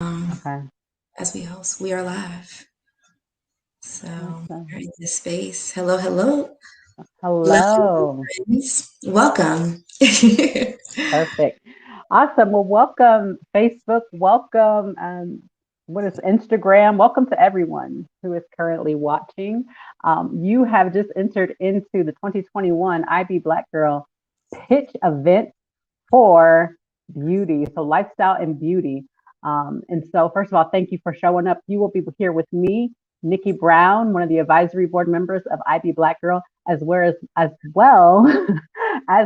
Okay. as we host. We are live. So we're Awesome. in this space. Hello, hello. Love Hello. friends. Welcome. Perfect. Awesome. Well, welcome Facebook. Welcome. What is Instagram? Welcome to everyone who is currently watching. You have just entered into the 2021 IB Black Girl Pitch Event for beauty. So lifestyle and beauty. And so first of all, thank you for showing up. You will be here with me, Nikki Brown, one of the advisory board members of IB Black Girl, as well as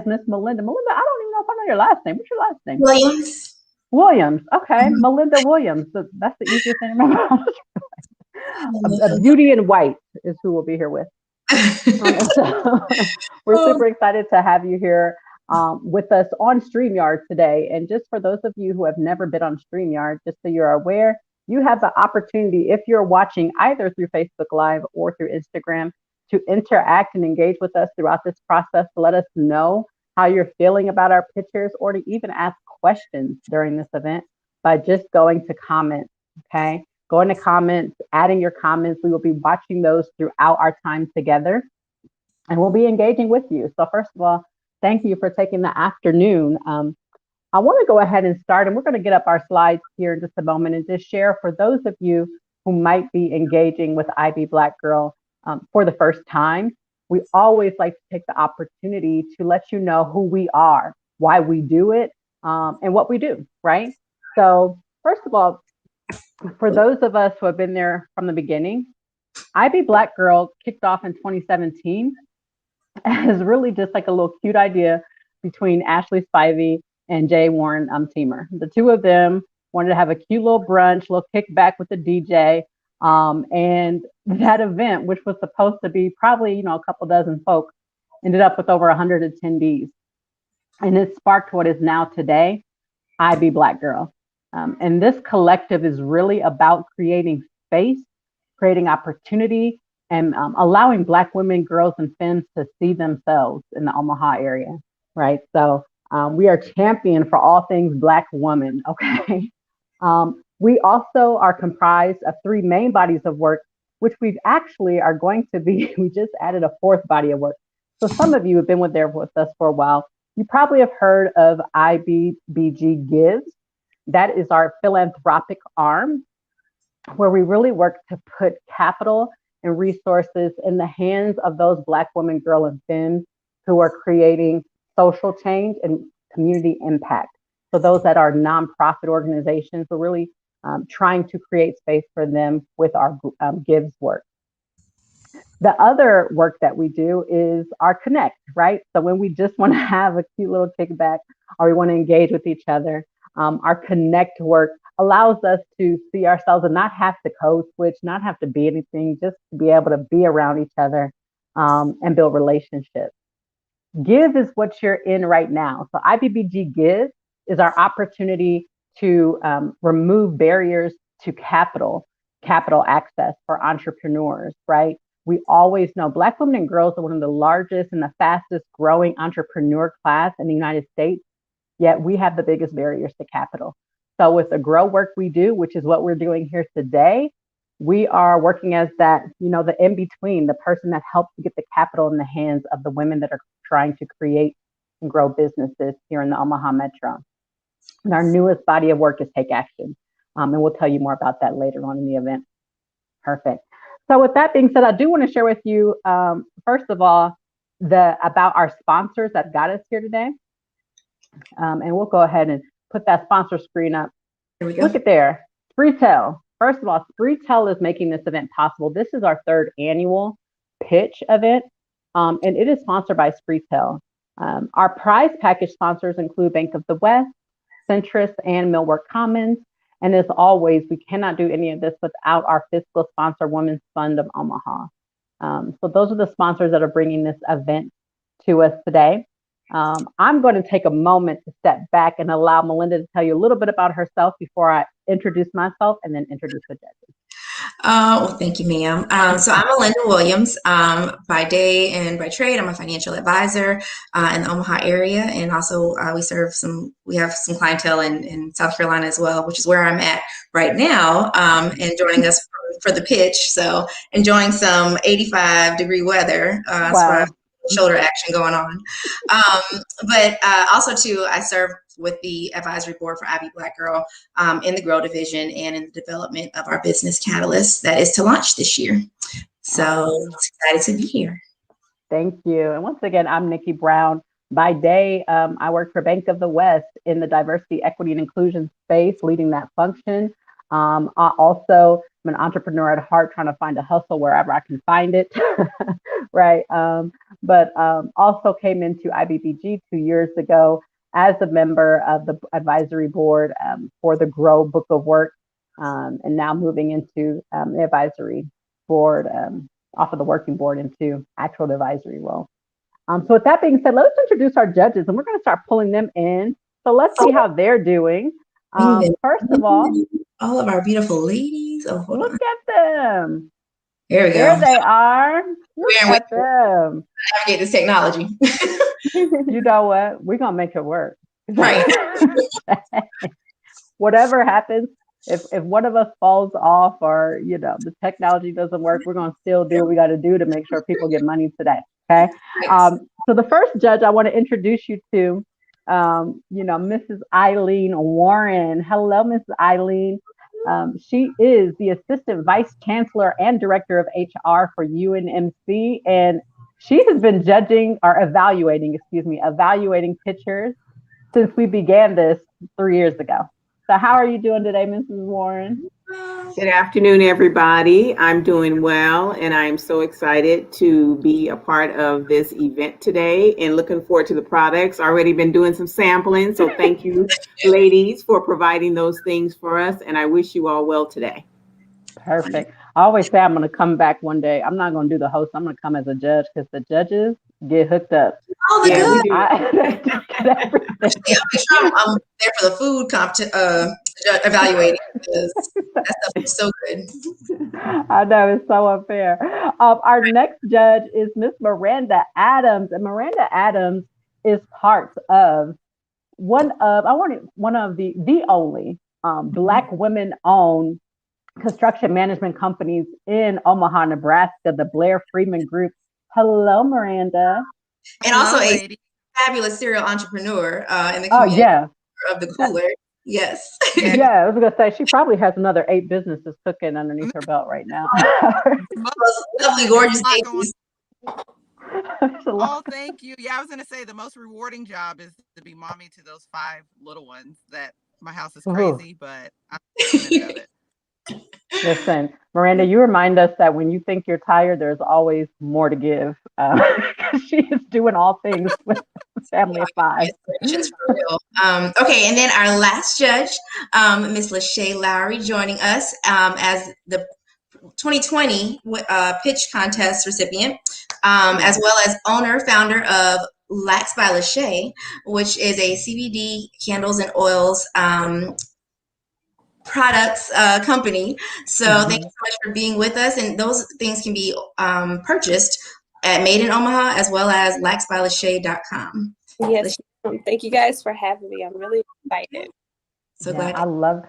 Miss Melinda. Melinda, I don't even know if I know your last name. What's your last name? Williams. Williams. Okay, Mhm. Melinda Williams. So that's the easiest thing to remember. Hello, A hello. beauty in white is who we'll be here with. And so we're Oh, super excited to have you here with us on StreamYard today. And just for those of you who have never been on StreamYard, just so you're aware, you have the opportunity, if you're watching either through Facebook Live or through Instagram, to interact and engage with us throughout this process to let us know how you're feeling about our pictures or to even ask questions during this event by just going to comments. Okay. Go into comments, adding your comments. We will be watching those throughout our time together and we'll be engaging with you. So, first of all, thank you for taking the afternoon. I want to go ahead and start, and we're going to get up our slides here in just a moment and just share for those of you who might be engaging with IB Black Girl for the first time. We always like to take the opportunity to let you know who we are, why we do it, and what we do, right? So, first of all, for those of us who have been there from the beginning, IB Black Girl kicked off in 2017 as really just like a little cute idea between Ashley Spivey and Jay Warren Teamer. The two of them wanted to have a cute little brunch, little kickback with the DJ. And that event, which was supposed to be probably, a couple dozen folks, ended up with over 100 attendees. And it sparked what is now today IB Black Girl. And this collective is really about creating space, creating opportunity, and allowing Black women, girls, and femmes to see themselves in the Omaha area, right? So we are champion for all things Black woman, okay? We also are comprised of three main bodies of work, which we've actually are going to be, we just added a fourth body of work. So some of you have been there with us for a while. You probably have heard of IBBG Gives. That is our philanthropic arm where we really work to put capital and resources in the hands of those Black women, girl, and femmes who are creating social change and community impact. So those that are nonprofit organizations, we're really trying to create space for them with our Gives work. The other work that we do is our connect, right? So when we just want to have a cute little kickback or we want to engage with each other, our connect work allows us to see ourselves and not have to code switch, not have to be anything, just to be able to be around each other and build relationships. Give is what you're in right now. So IBBG Give is our opportunity to remove barriers to capital access for entrepreneurs, right? We always know Black women and girls are one of the largest and the fastest growing entrepreneur class in the United States, yet we have the biggest barriers to capital. So with the grow work we do, which is what we're doing here today, we are working as that, the in between, the person that helps to get the capital in the hands of the women that are trying to create and grow businesses here in the Omaha Metro. And our newest body of work is Take Action. And we'll tell you more about that later on in the event. Perfect. So with that being said, I do want to share with you, first of all, about our sponsors that got us here today. And we'll go ahead and put that sponsor screen up. Here we Look go. at there, Spreetel. First of all, Spreetel is making this event possible. This is our third annual pitch event, and it is sponsored by Spreetel. Our prize package sponsors include Bank of the West, Centrist, and Millwork Commons. And as always, we cannot do any of this without our fiscal sponsor, Women's Fund of Omaha. So those are the sponsors that are bringing this event to us today. I'm going to take a moment to step back and allow Melinda to tell you a little bit about herself before I introduce myself and then introduce the judges. Well, thank you, ma'am. So I'm Melinda Williams. By day and by trade, I'm a financial advisor in the Omaha area, and also we have some clientele in South Carolina as well, which is where I'm at right now, and joining us for the pitch. So enjoying some 85-degree weather, so I have Wow. shoulder action going on. But also too, I serve with the advisory board for Ivy Black Girl in the Grow division and in the development of our business catalyst that is to launch this year. So excited to be here. Thank you. And once again, I'm Nikki Brown. By day, I work for Bank of the West in the diversity, equity, and inclusion space, leading that function. I also am an entrepreneur at heart, trying to find a hustle wherever I can find it, right? But also came into IBBG 2 years ago as a member of the advisory board for the Grow Book of Work, and now moving into the advisory board, off of the working board into actual advisory role. So with that being said, let's introduce our judges, and we're going to start pulling them in. So let's see how they're doing. First of all of our beautiful ladies. Oh, hold look on. at them. There we go. There they are. Look at them. Navigate this technology. You know what? We're going to make it work. Right. Whatever happens, if one of us falls off or, the technology doesn't work, we're going to still do what we got to do to make sure people get money today. Okay. So the first judge I want to introduce you to, Mrs. Eileen Warren. Hello, Mrs. Eileen. She is the Assistant Vice Chancellor and Director of HR for UNMC, and she has been evaluating pitchers since we began this 3 years ago. So how are you doing today, Mrs. Warren? Good afternoon, everybody. I'm doing well, and I'm so excited to be a part of this event today and looking forward to the products. Already been doing some sampling, so thank you, ladies, for providing those things for us, and I wish you all well today. Perfect. I always say I'm going to come back one day. I'm not going to do the host. I'm going to come as a judge because the judges get hooked up. Oh, yeah, we do. I'm there for the food evaluating because that stuff is so good. I know, it's so unfair. Our next judge is Miss Miranda Adams, and Miranda Adams is part of one of the only Black women-owned construction management companies in Omaha, Nebraska, the Blair Freeman Group. Hello, Miranda. And also a fabulous serial entrepreneur in the community of the cooler. Yes. Yeah, I was going to say, she probably has another 8 businesses cooking underneath her belt right now. Lovely, gorgeous babies. Oh, thank you. Yeah, I was going to say the most rewarding job is to be mommy to those 5 little ones. That my house is crazy, but I'm doing it. Listen, Miranda, you remind us that when you think you're tired, there's always more to give. She is doing all things with a family of 5. It's for real. Okay, and then our last judge, Miss Lachey Lowry, joining us as the 2020 pitch contest recipient, as well as founder of Lax by Lachey, which is a CBD candles and oils products company. So thank you so much for being with us, and those things can be purchased at Made in Omaha as well as laxbylachey.com. Yes, thank you guys for having me. I'm really excited. So glad. I love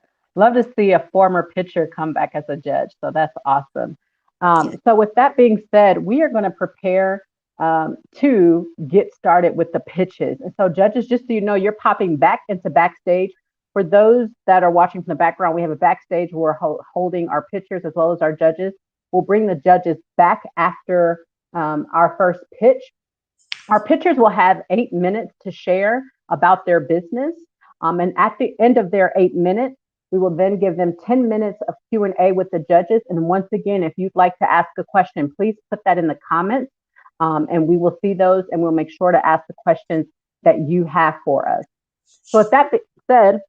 to see a former pitcher come back as a judge. So that's awesome. So with that being said, we are going to prepare to get started with the pitches. And so judges, just so you know, you're popping back into backstage. For those that are watching from the background, we have a backstage where we're holding our pitchers as well as our judges. We'll bring the judges back after our first pitch. Our pitchers will have 8 minutes to share about their business. And at the end of their 8 minutes, we will then give them 10 minutes of Q&A with the judges. And once again, if you'd like to ask a question, please put that in the comments, and we will see those and we'll make sure to ask the questions that you have for us. So with that being said,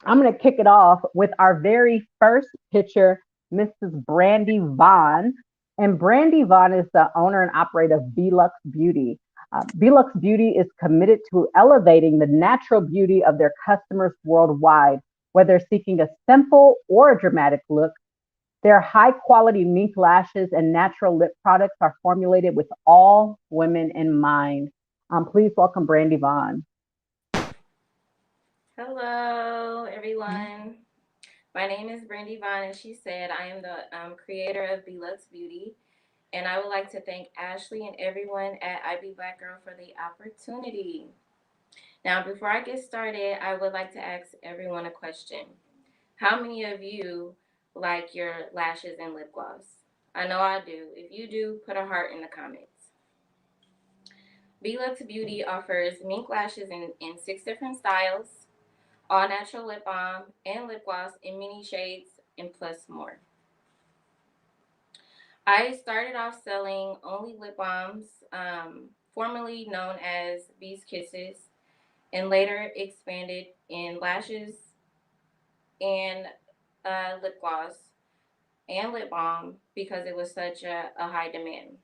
I'm going to kick it off with our very first pitcher, Mrs. Brandy Vaughn. And Brandy Vaughn is the owner and operator of Belux Beauty. Belux Beauty is committed to elevating the natural beauty of their customers worldwide, whether seeking a simple or a dramatic look. Their high quality mink lashes and natural lip products are formulated with all women in mind. Please welcome Brandy Vaughn. Hello, everyone. My name is Brandy Vaughn, and she said I am the creator of Belux Beauty. And I would like to thank Ashley and everyone at I Be Black Girl for the opportunity. Now, before I get started, I would like to ask everyone a question. How many of you like your lashes and lip gloss? I know I do. If you do, put a heart in the comments. Belux Beauty offers mink lashes in 6 different styles, all natural lip balm and lip gloss in many shades and plus more. I started off selling only lip balms, formerly known as Bee's Kisses, and later expanded in lashes and lip gloss and lip balm because it was such a high demand.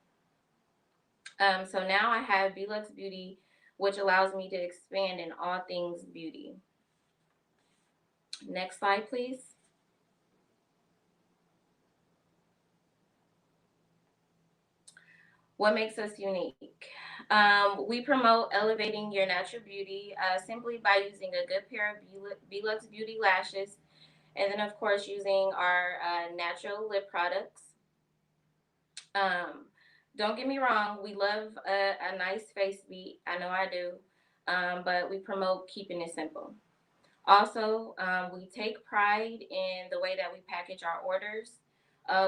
So now I have Belux Beauty, which allows me to expand in all things beauty. Next slide, please. What makes us unique? We promote elevating your natural beauty simply by using a good pair of Belux Beauty lashes, and then, of course, using our natural lip products. Um, don't get me wrong, we love a nice face beat. I know I do, but we promote keeping it simple. Also, we take pride in the way that we package our orders.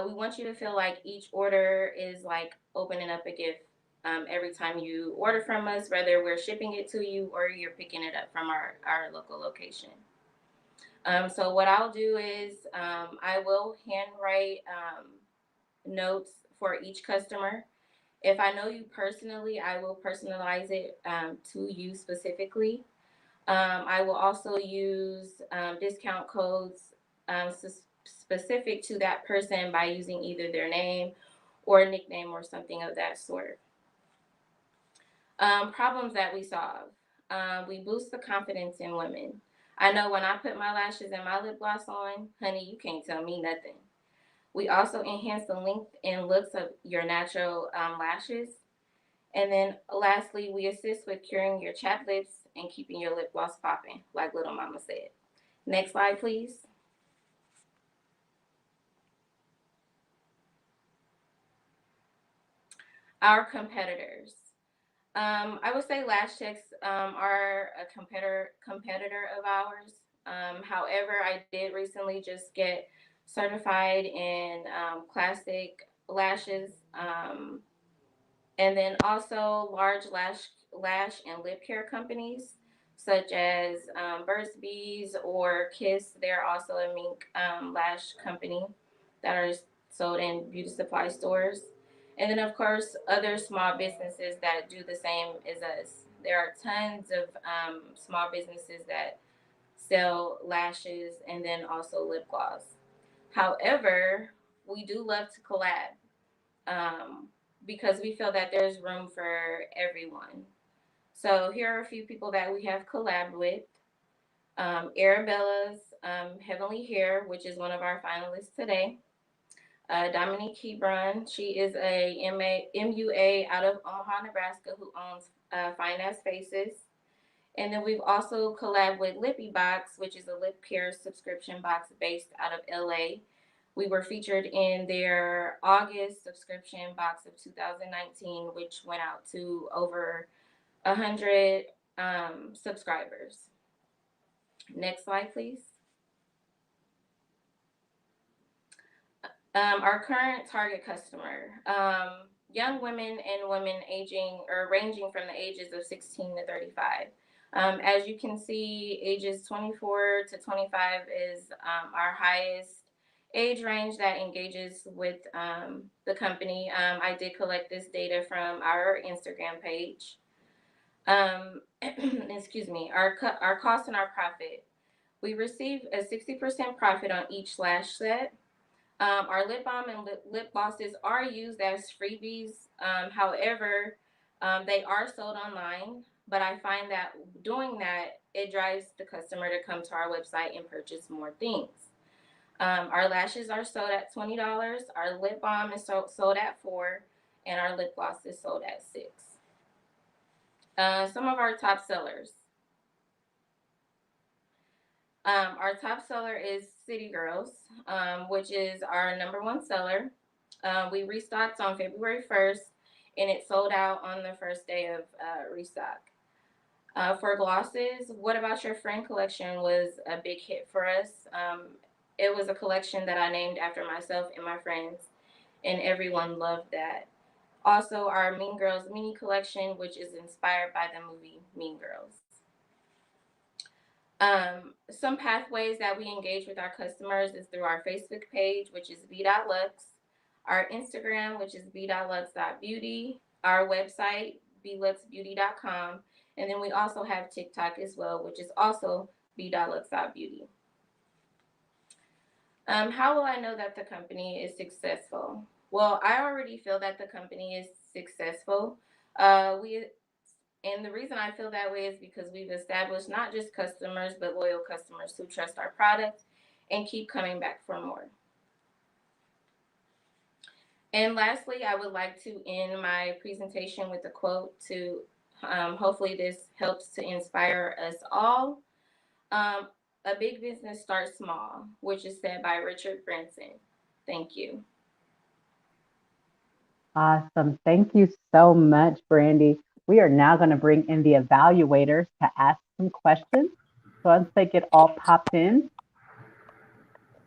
We want you to feel like each order is like opening up a gift every time you order from us, whether we're shipping it to you or you're picking it up from our local location. So what I'll do is I will handwrite notes for each customer. If I know you personally, I will personalize it to you specifically. I will also use discount codes specific to that person by using either their name or nickname or something of that sort. Problems that we solve. We boost the confidence in women. I know when I put my lashes and my lip gloss on, honey, you can't tell me nothing. We also enhance the length and looks of your natural lashes. And then lastly, we assist with curing your chapped lips and keeping your lip gloss popping, like Little Mama said. Next slide, please. Our competitors. I would say Lash Checks are a competitor of ours. However, I did recently just get certified in classic lashes. And then also large lash and lip care companies such as Burt's Bees or Kiss. They're also a mink lash company that are sold in beauty supply stores. And then, of course, other small businesses that do the same as us. There are tons of small businesses that sell lashes and then also lip gloss. However, we do love to collab um, because we feel that there's room for everyone. So here are a few people that we have collabed with. Arabella's Heavenly Hair, which is one of our finalists today. Dominique Hebron, she is a MUA out of Omaha, Nebraska, who owns Fine As Faces. And then we've also collabed with Lippy Box, which is a lip care subscription box based out of LA. We were featured in their August subscription box of 2019, which went out to over 100 subscribers. Next slide, please. Our current target customer, young women and women aging or ranging from the ages of 16 to 35. As you can see, ages 24 to 25 is our highest age range that engages with the company. I did collect this data from our Instagram page. Excuse me, our cost and our profit. We receive a 60% profit on each lash set. Our lip balm and lip glosses are used as freebies. However, they are sold online, but I find that doing that, it drives the customer to come to our website and purchase more things. Our lashes are sold at $20. Our lip balm is sold at $4, and our lip gloss is sold at $6. Some of our top sellers. Our top seller is City Girls, which is our #1 seller. We restocked on February 1st, and it sold out on the first day of restock. For glosses, What About Your Friend collection was a big hit for us. It was a collection that I named after myself and my friends, and everyone loved that. Also, our Mean Girls mini collection, which is inspired by the movie Mean Girls. Some pathways that we engage with our customers is through our Facebook page, which is b.lux, our Instagram, which is b.lux.beauty, our website, bluxbeauty.com, and then we also have TikTok as well, which is also b.lux.beauty. How will I know that the company is successful? Well, I already feel that the company is successful. And the reason I feel that way is because we've established not just customers, but loyal customers who trust our product and keep coming back for more. And lastly, I would like to end my presentation with a quote to hopefully this helps to inspire us all. A big business starts small, which is said by Richard Branson. Thank you. Awesome. Thank you so much, Brandy. We are now going to bring in the evaluators to ask some questions. So once they get all popped in,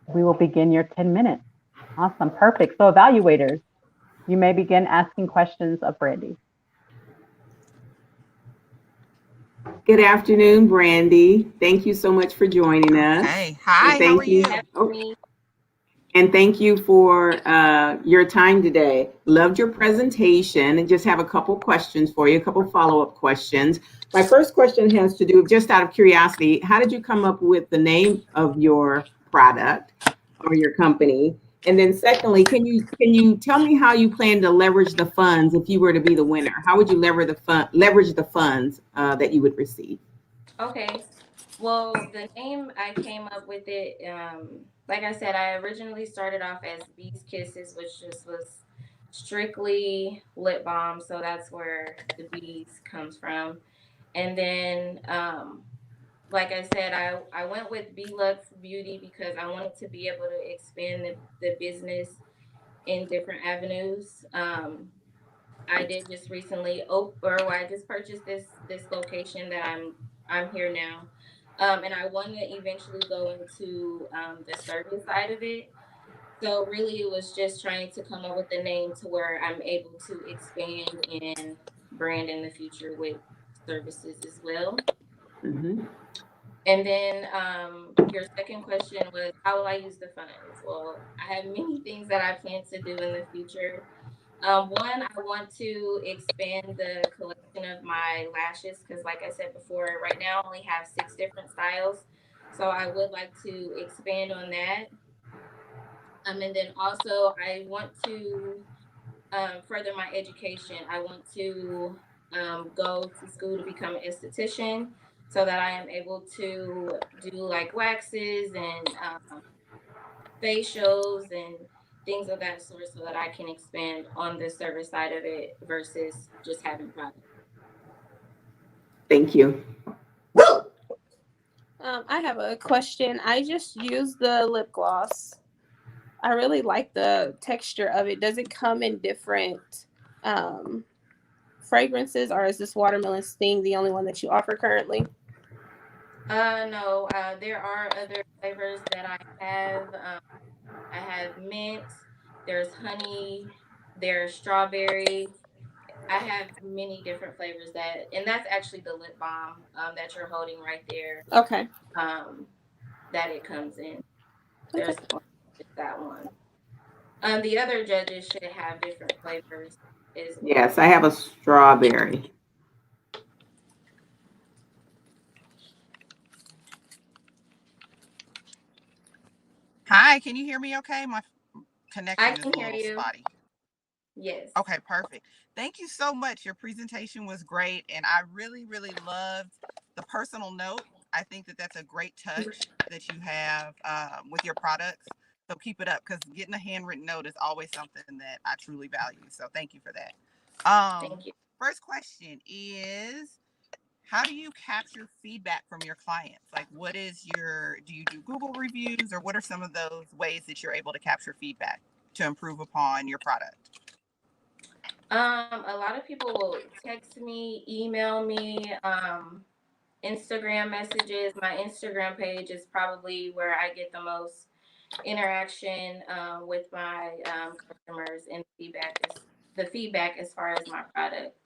we will begin your 10 minutes. Awesome. Perfect. So evaluators, you may begin asking questions of Brandy. Good afternoon, Brandy. Thank you so much for joining us. Hey, hi, how are you? And thank you for your time today. Loved your presentation and just have a couple questions for you, a couple follow-up questions. My first question has to do, just out of curiosity, how did you come up with the name of your product or your company? And then secondly, can you tell me how you plan to leverage the funds if you were to be the winner? How would you leverage the funds that you would receive? Okay. Well, the name I came up with it, like I said, I originally started off as Bees Kisses, which just was strictly lip balm. So that's where the bees comes from. And then, like I said, I went with Lux Beauty because I wanted to be able to expand the business in different avenues. I did just recently I just purchased this location that I'm here now. And I want to eventually go into the service side of it. So really it was just trying to come up with a name to where I'm able to expand and brand in the future with services as well. Mm-hmm. And then your second question was, how will I use the funds? Well, I have many things that I plan to do in the future. One, I want to expand the collection of my lashes because, like I said before, right now I only have 6 different styles. So I would like to expand on that. And then also, I want to further my education. I want to go to school to become an esthetician so that I am able to do like waxes and facials and things of that sort so that I can expand on the service side of it versus just having product. Thank you. I have a question. I just used the lip gloss. I really like the texture of it. Does it come in different fragrances, or is this watermelon sting the only one that you offer currently? No, there are other flavors that I have. I have mint, there's honey, there's strawberry. I have many different flavors and that's actually the lip balm that you're holding right there. Okay. That it comes in. Okay. There's that one. The other judges should have different flavors as well. Yes, I have a strawberry. Hi, can you hear me okay? My connection I is can a hear little you. spotty. Yes. Okay, perfect. Thank you so much. Your presentation was great, and I really, really loved the personal note. I think that that's a great touch that you have with your products. So keep it up, because getting a handwritten note is always something that I truly value. So thank you for that. Thank you. First question is, how do you capture feedback from your clients? Like, do you do Google reviews, or what are some of those ways that you're able to capture feedback to improve upon your product? A lot of people will text me, email me, Instagram messages. My Instagram page is probably where I get the most interaction with my customers, and the feedback as far as my product.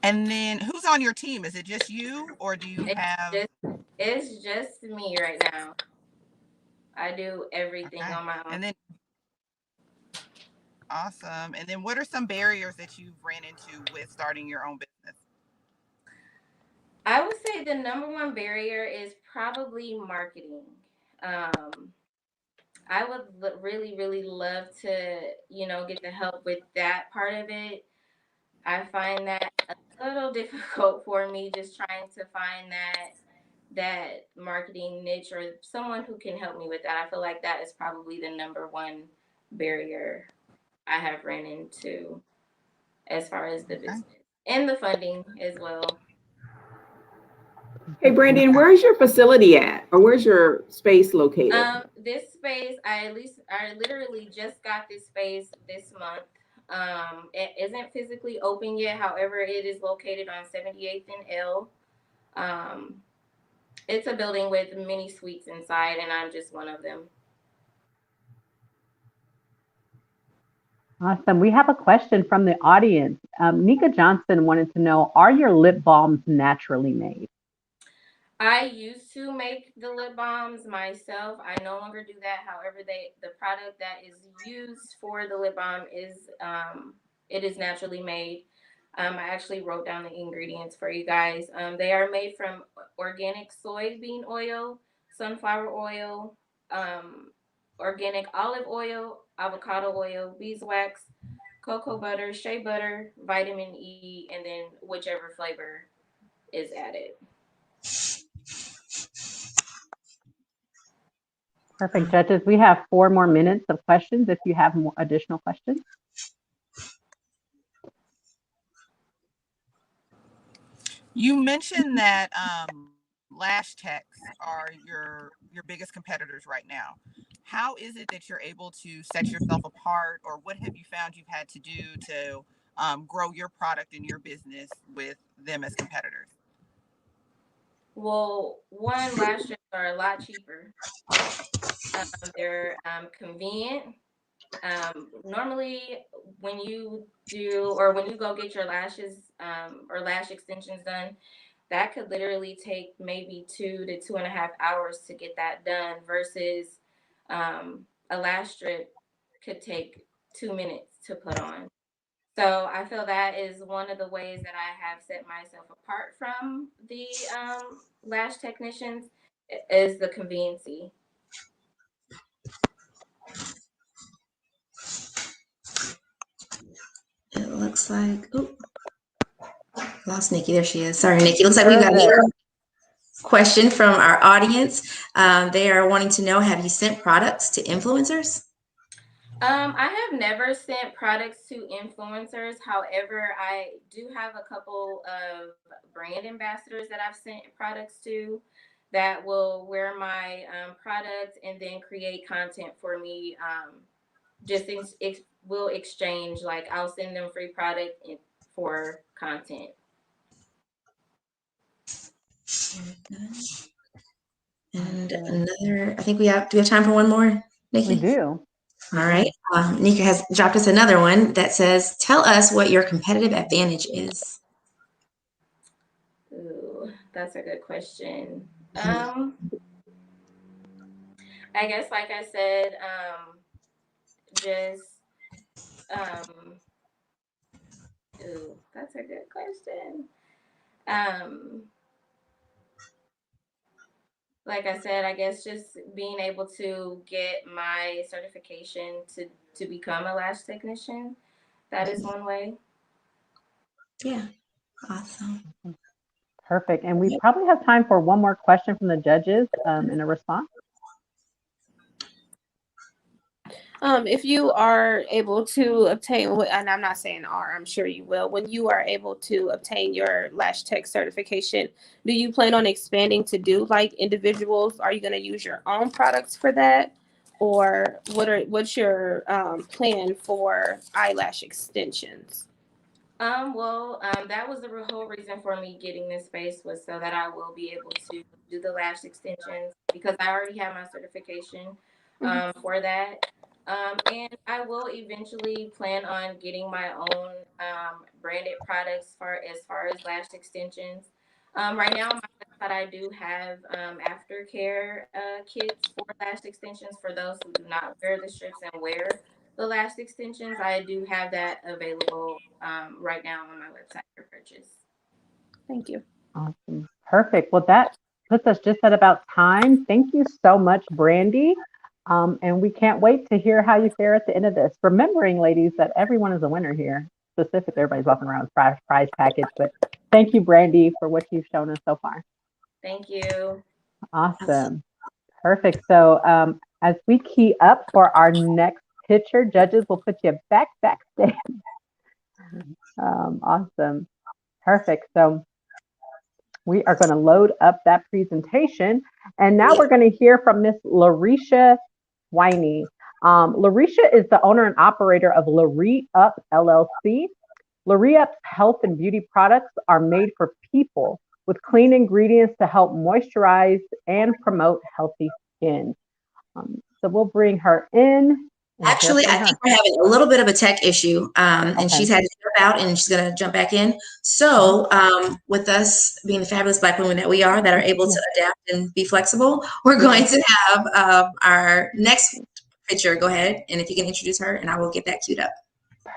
And then who's on your team? Is it just you, or do you have? It's just me right now. I do everything on my own. And then awesome. And then what are some barriers that you've ran into with starting your own business? I would say the number one barrier is probably marketing. I would really, really love to, get the help with that part of it. I find that a little difficult for me, just trying to find that marketing niche or someone who can help me with that. I feel like that is probably the number one barrier I have ran into as far as the business and the funding as well. Hey, Brandon, where's your facility at, or where's your space located? This space, I literally just got this space this month. It isn't physically open yet. However, it is located on 78th and L. It's a building with many suites inside, and I'm just one of them. Awesome. We have a question from the audience. Nika Johnson wanted to know, are your lip balms naturally made? I used to make the lip balms myself. I no longer do that. However, the product that is used for the lip balm is it is naturally made. I actually wrote down the ingredients for you guys. They are made from organic soybean oil, sunflower oil, organic olive oil, avocado oil, beeswax, cocoa butter, shea butter, vitamin E, and then whichever flavor is added. Perfect, judges. We have 4 more minutes of questions if you have more additional questions. You mentioned that lash techs are your biggest competitors right now. How is it that you're able to set yourself apart, or what have you found you've had to do to grow your product and your business with them as competitors? Well, one, lash strips are a lot cheaper. They're convenient. Normally, when you go get your lashes or lash extensions done, that could literally take maybe 2 to 2.5 hours to get that done versus a lash strip could take 2 minutes to put on. So I feel that is one of the ways that I have set myself apart from the lash technicians is the conveniency. It looks like, lost Nikki. There she is. Sorry, Nikki. Looks like we've got a question from our audience. They are wanting to know, have you sent products to influencers? I have never sent products to influencers. However, I do have a couple of brand ambassadors that I've sent products to that will wear my product and then create content for me. We'll exchange, like I'll send them free product for content. And another, I think do we have time for one more, Nikki? We do. All right. Nika has dropped us another one that says, tell us what your competitive advantage is. Ooh, that's a good question. I guess, like I said, just, ooh, that's a good question. Like I said, I guess just being able to get my certification to become a lash technician, that is one way. Yeah, awesome. Perfect. And we probably have time for one more question from the judges in a response. If you are able to obtain, and I'm not saying are, I'm sure you will, when you are able to obtain your Lash Tech certification, do you plan on expanding to do like individuals? Are you going to use your own products for that? Or what's your plan for eyelash extensions? That was the whole reason for me getting this space was so that I will be able to do the lash extensions because I already have my certification for that. And I will eventually plan on getting my own branded products for as far as lash extensions. Right now, on my website, I do have aftercare kits for lash extensions for those who do not wear the strips and wear the lash extensions. I do have that available right now on my website for purchase. Thank you. Awesome. Perfect. Well, that puts us just at about time. Thank you so much, Brandy. And we can't wait to hear how you fare at the end of this. Remembering, ladies, that everyone is a winner here. Specifically, everybody's walking around with prize package. But thank you, Brandy, for what you've shown us so far. Thank you. Awesome. Perfect. So as we key up for our next picture, judges will put you backstage. Awesome. Perfect. So we are going to load up that presentation. And now we're going to hear from Miss Larisha Winey. Larisha is the owner and operator of Laree Up LLC. Laree Up's health and beauty products are made for people with clean ingredients to help moisturize and promote healthy skin. So we'll bring her in. Actually, I think we're having a little bit of a tech issue, and she's had to jump out and she's going to jump back in. So with us being the fabulous Black women that we are that are able to adapt and be flexible, we're going to have our next picture. Go ahead, and if you can introduce her, and I will get that queued up.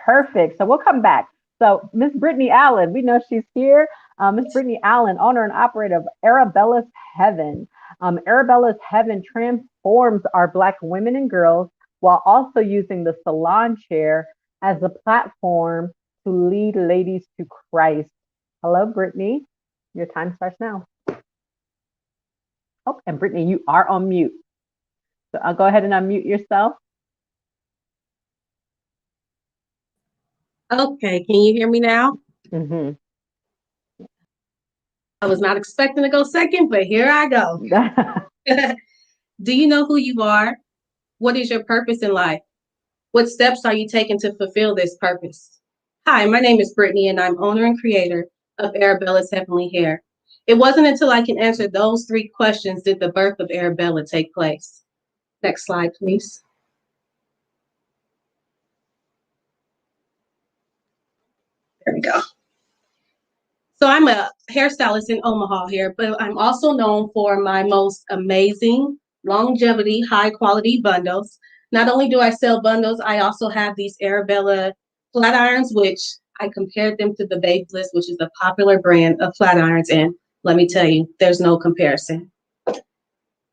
Perfect. So we'll come back. So Miss Brittany Allen, we know she's here. Miss Brittany Allen, owner and operator of Arabella's Heaven. Arabella's Heaven transforms our Black women and girls while also using the salon chair as a platform to lead ladies to Christ. Hello, Brittany. Your time starts now. Oh, and Brittany, you are on mute. So I'll go ahead and unmute yourself. Okay, can you hear me now? Mm-hmm. I was not expecting to go second, but here I go. Do you know who you are? What is your purpose in life? What steps are you taking to fulfill this purpose? Hi, my name is Brittany, and I'm owner and creator of Arabella's Heavenly Hair. It wasn't until I can answer those 3 questions did the birth of Arabella take place. Next slide, please. There we go. So I'm a hairstylist in Omaha here, but I'm also known for my most amazing longevity, high quality bundles. Not only do I sell bundles, I also have these Arabella flat irons, which I compared them to the Babyliss, which is a popular brand of flat irons. And let me tell you, there's no comparison.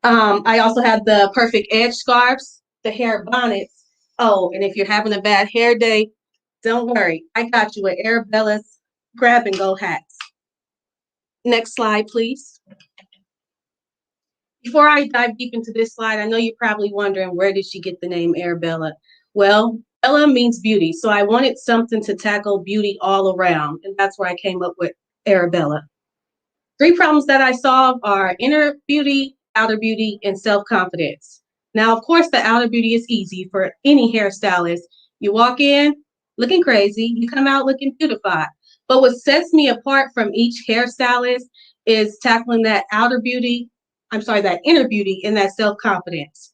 I also have the Perfect Edge scarves, the hair bonnets. Oh, and if you're having a bad hair day, don't worry. I got you at Arabella's grab and go hats. Next slide, please. Before I dive deep into this slide, I know you're probably wondering, where did she get the name Arabella? Well, Bella means beauty, so I wanted something to tackle beauty all around, and that's where I came up with Arabella. 3 problems that I solve are inner beauty, outer beauty, and self-confidence. Now, of course, the outer beauty is easy for any hairstylist. You walk in looking crazy, you come out looking beautified. But what sets me apart from each hairstylist is tackling that inner beauty and that self-confidence.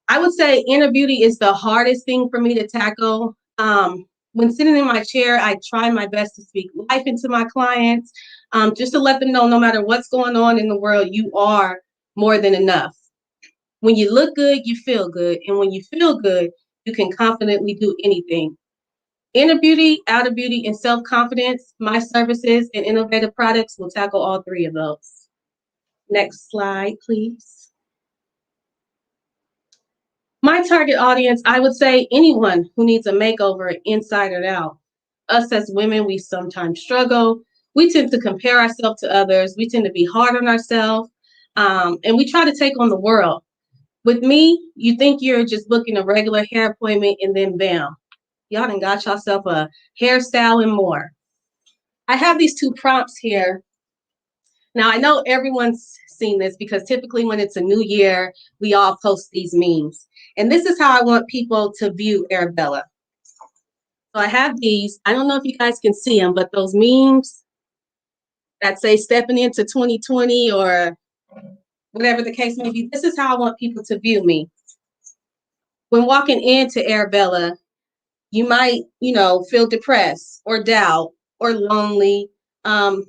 I would say inner beauty is the hardest thing for me to tackle. When sitting in my chair, I try my best to speak life into my clients, just to let them know no matter what's going on in the world, you are more than enough. When you look good, you feel good. And when you feel good, you can confidently do anything. Inner beauty, outer beauty, and self-confidence, my services and innovative products will tackle all 3 of those. Next slide, please. My target audience, I would say anyone who needs a makeover inside and out. Us as women, we sometimes struggle We tend to compare ourselves to others. We tend to be hard on ourselves. And we try to take on the world. With me, you think you're just booking a regular hair appointment and then bam, y'all done got yourself a hairstyle and more. I have these two prompts here. Now, I know everyone's seen this because typically when it's a new year, we all post these memes. And this is how I want people to view Arabella. So I have these. I don't know if you guys can see them, but those memes that say stepping into 2020 or whatever the case may be, this is how I want people to view me. When walking into Arabella, you might, feel depressed or doubt or lonely,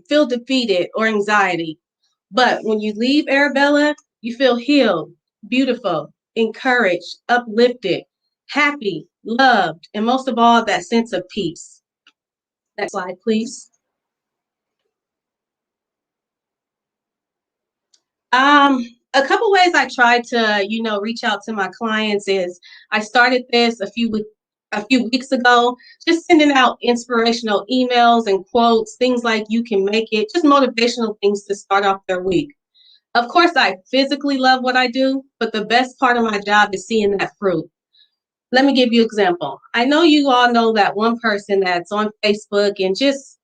feel defeated or anxiety. But when you leave Arabella, you feel healed, beautiful, encouraged, uplifted, happy, loved, and most of all, that sense of peace. Next slide, please. A couple ways I try to, reach out to my clients is I started this a few weeks ago, just sending out inspirational emails and quotes, things like "you can make it," just motivational things to start off their week. Of course, I physically love what I do, but the best part of my job is seeing that fruit. Let me give you an example. I know you all know that one person that's on Facebook and just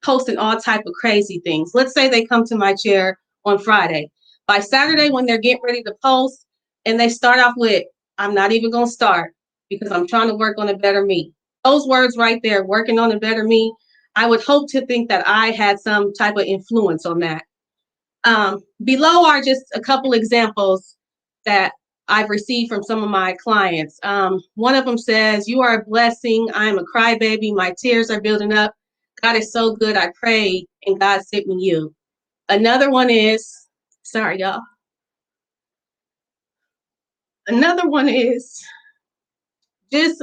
posting all type of crazy things. Let's say they come to my chair on Friday. By Saturday, when they're getting ready to post, and they start off with, "I'm not even going to start because I'm trying to work on a better me." Those words right there, working on a better me, I would hope to think that I had some type of influence on that. Below are just a couple examples that I've received from some of my clients. One of them says, "You are a blessing. I am a crybaby. My tears are building up. God is so good. I prayed and God sent me you." Another one is, sorry, y'all. Another one is just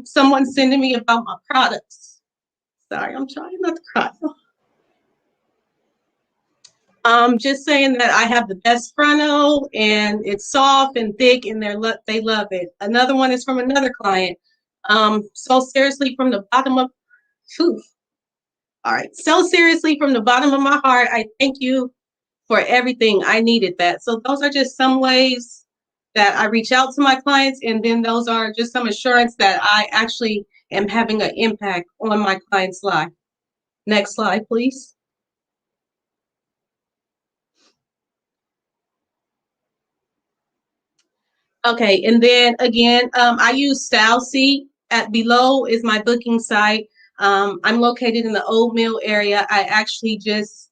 someone sending me about my products. Sorry, I'm trying not to cry. Just saying that I have the best frontal and it's soft and thick and they love it. Another one is from another client. So seriously from the bottom of, whew, all right. So seriously from the bottom of my heart, I thank you for everything. I needed that. So those are just some ways that I reach out to my clients. And then those are just some assurance that I actually am having an impact on my client's life. Next slide, please. Okay, and then again, I use StyleSeat. At below is my booking site. I'm located in the Old Mill area. I actually just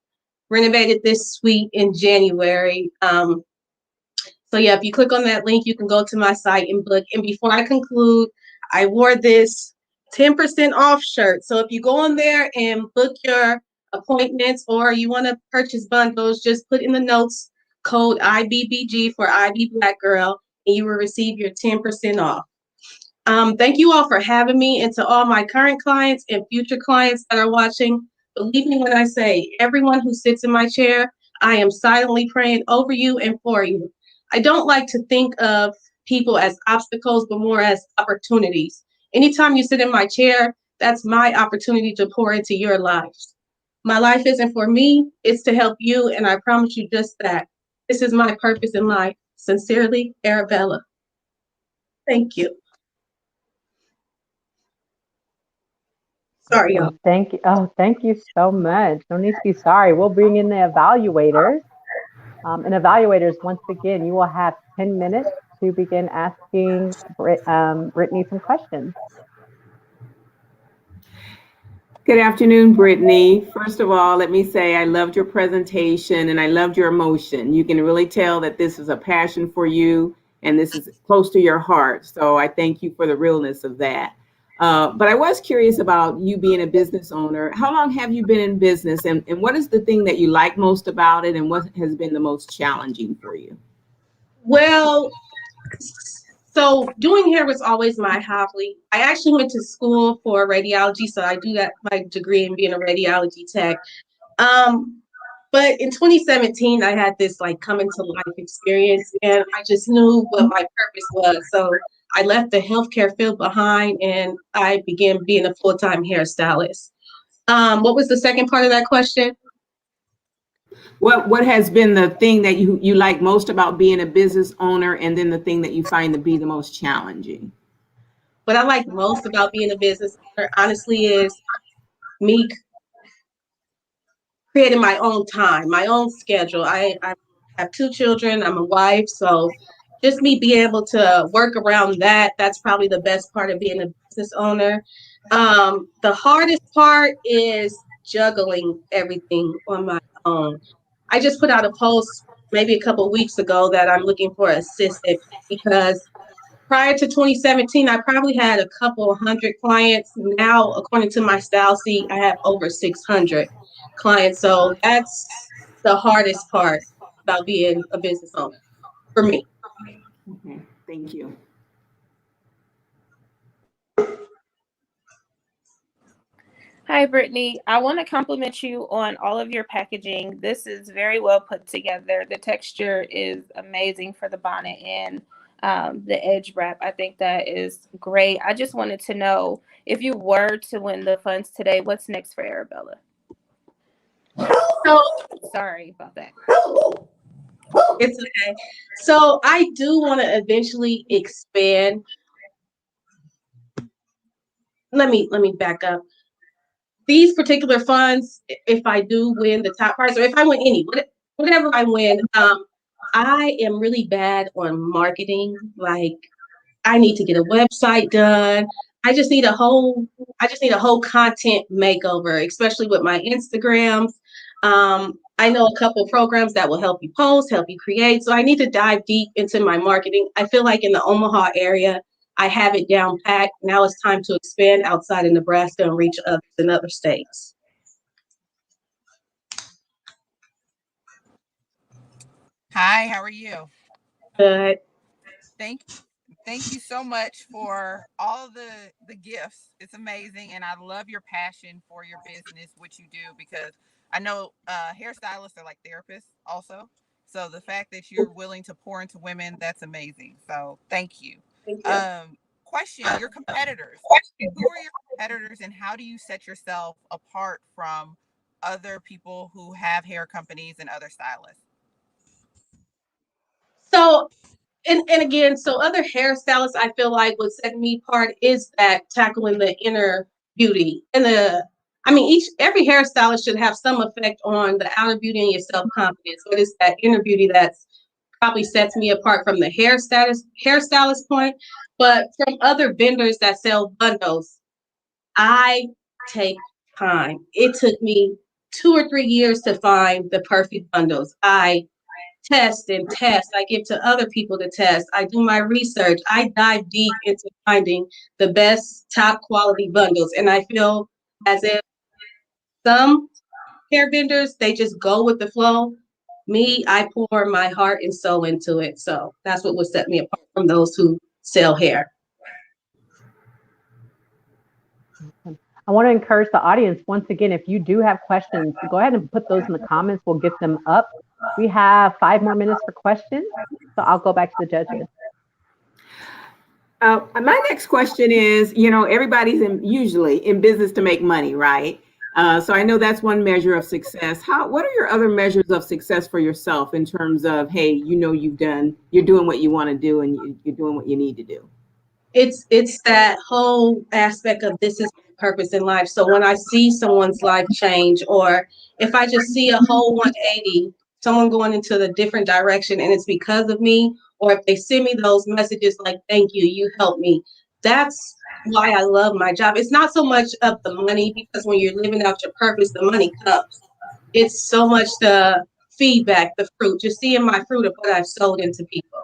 renovated this suite in January. So yeah, if you click on that link, you can go to my site and book. And before I conclude, I wore this 10% off shirt. So if you go on there and book your appointments or you want to purchase bundles, just put in the notes code IBBG for IB Black Girl, and you will receive your 10% off. Thank you all for having me, and to all my current clients and future clients that are watching, believe me when I say, everyone who sits in my chair, I am silently praying over you and for you. I don't like to think of people as obstacles, but more as opportunities. Anytime you sit in my chair, that's my opportunity to pour into your lives. My life isn't for me, it's to help you, and I promise you just that. This is my purpose in life. Sincerely, Arabella. Thank you. Sorry, y'all. Thank you. Oh, thank you so much. No need to be sorry. We'll bring in the evaluators. And evaluators, once again, you will have 10 minutes to begin asking Brittany some questions. Good afternoon, Brittany. First of all, let me say I loved your presentation and I loved your emotion. You can really tell that this is a passion for you and this is close to your heart. So I thank you for the realness of that. But I was curious about you being a business owner. How long have you been in business and what is the thing that you like most about it and what has been the most challenging for you? Well, so doing hair was always my hobby. I actually went to school for radiology, so I do that my degree in being a radiology tech. But in 2017, I had this like coming to life experience, and I just knew what my purpose was. So I left the healthcare field behind, and I began being a full-time hairstylist. What was the second part of that question? What has been the thing that you like most about being a business owner, and then the thing that you find to be the most challenging? What I like most about being a business owner, honestly, is me creating my own time, my own schedule. I have two children. I'm a wife, so just me being able to work around that. That's probably the best part of being a business owner. The hardest part is juggling everything on my own. I just put out a post maybe a couple of weeks ago that I'm looking for an assistant because prior to 2017, I probably had a couple hundred clients. Now, according to my style sheet, I have over 600 clients. So that's the hardest part about being a business owner for me. Okay, thank you. Hi, Brittany. I want to compliment you on all of your packaging. This is very well put together. The texture is amazing for the bonnet and the edge wrap. I think that is great. I just wanted to know if you were to win the funds today, what's next for Arabella? So Sorry about that. it's okay. So I do want to eventually expand. Let me back up. These particular funds, if I do win the top prize, or if I win whatever I win, I am really bad on marketing. Like I need to get a website done. I just need a whole content makeover, especially with my Instagrams. I know a couple programs that will help you post, help you create. So I need to dive deep into my marketing. I feel like in the Omaha area, I have it down packed. Now it's time to expand outside of Nebraska and reach others in other states. Hi, how are you? Good. Thank thank you so much for all the gifts. It's amazing, and I love your passion for your business, what you do, because I know hairstylists are like therapists also. So the fact that you're willing to pour into women, that's amazing. So thank you. Thank you. Question: your competitors. Who are your competitors, and how do you set yourself apart from other people who have hair companies and other stylists? So and again, so other hairstylists, I feel like what set me apart is that tackling the inner beauty and I mean, every hairstylist should have some effect on the outer beauty and your self confidence. But it's that inner beauty that's probably sets me apart from the hairstylist point. But from other vendors that sell bundles, I take time. It took me 2 or 3 years to find the perfect bundles. I test and test. I give to other people to test. I do my research. I dive deep into finding the best top quality bundles. And I feel as if some hair vendors, they just go with the flow. Me, I pour my heart and soul into it. So that's what would set me apart from those who sell hair. I want to encourage the audience once again, if you do have questions, go ahead and put those in the comments. We'll get them up. We have 5 more minutes for questions. So I'll go back to the judges. My next question is, everybody's usually in business to make money, right? So I know that's one measure of success. What are your other measures of success for yourself in terms of, hey, you're doing what you want to do and you're doing what you need to do? It's that whole aspect of this is my purpose in life. So when I see someone's life change, or if I just see a whole 180, someone going into the different direction and it's because of me, or if they send me those messages like, thank you, you helped me. That's why I love my job. It's not so much of the money, because when you're living out your purpose, the money comes. It's so much the feedback, the fruit, just seeing my fruit of what I've sold into people.